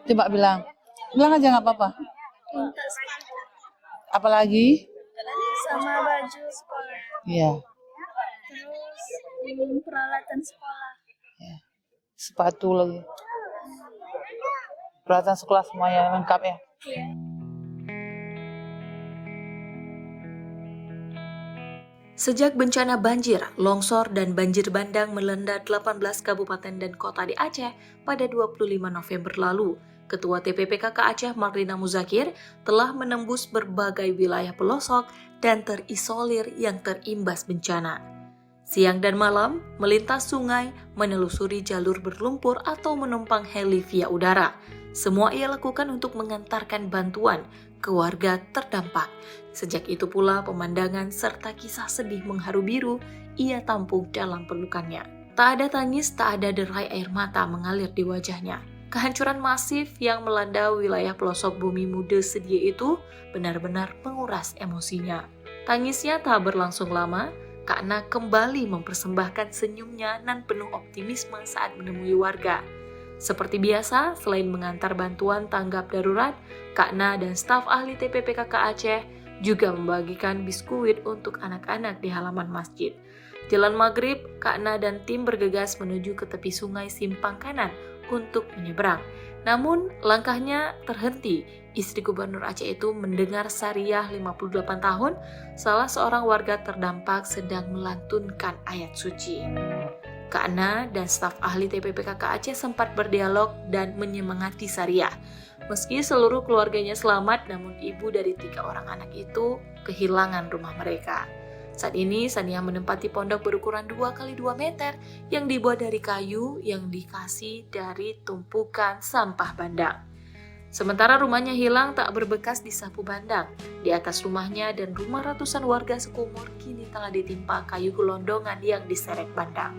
Coba bilang. Bilang aja nggak apa-apa. Minta sepatu Apalagi? sama baju sekolah. Iya, Terus peralatan sekolah. ya. Sepatu lagi. Peralatan sekolah semuanya lengkap ya. Iya. Sejak bencana banjir, longsor, dan banjir bandang melanda 18 kabupaten dan kota di Aceh pada 25 November lalu, Ketua TPPKK Aceh Mardina Muzakir telah menembus berbagai wilayah pelosok dan terisolir yang terimbas bencana. Siang dan malam, melintas sungai, menelusuri jalur berlumpur atau menumpang heli via udara. Semua ia lakukan untuk mengantarkan bantuan ke warga terdampak. Sejak itu pula pemandangan serta kisah sedih mengharu biru ia tampung dalam pelukannya. Tak ada tangis, tak ada derai air mata mengalir di wajahnya. Kehancuran masif yang melanda wilayah pelosok bumi muda sedia itu benar-benar menguras emosinya. Tangisnya tak berlangsung lama, karena kembali mempersembahkan senyumnya nan penuh optimisme saat menemui warga. Seperti biasa, selain mengantar bantuan tanggap darurat, Kak Na dan staf ahli TPPKK Aceh juga membagikan biskuit untuk anak-anak di halaman masjid. Jalan maghrib, Kak Na dan tim bergegas menuju ke tepi sungai Simpang Kanan untuk menyeberang. Namun, langkahnya terhenti. Istri Gubernur Aceh itu mendengar Sariah 58 tahun, salah seorang warga terdampak sedang melantunkan ayat suci. Kak Na dan staf ahli TPPKK Aceh sempat berdialog dan menyemangati Sariah. Meski seluruh keluarganya selamat, namun ibu dari 3 orang anak itu kehilangan rumah mereka. Saat ini Sania menempati pondok berukuran 2x2 meter yang dibuat dari kayu yang dikasih dari tumpukan sampah bandang. Sementara rumahnya hilang tak berbekas disapu bandang. Di atas rumahnya dan rumah ratusan warga sekumur kini telah ditimpa kayu gelondongan yang diseret bandang.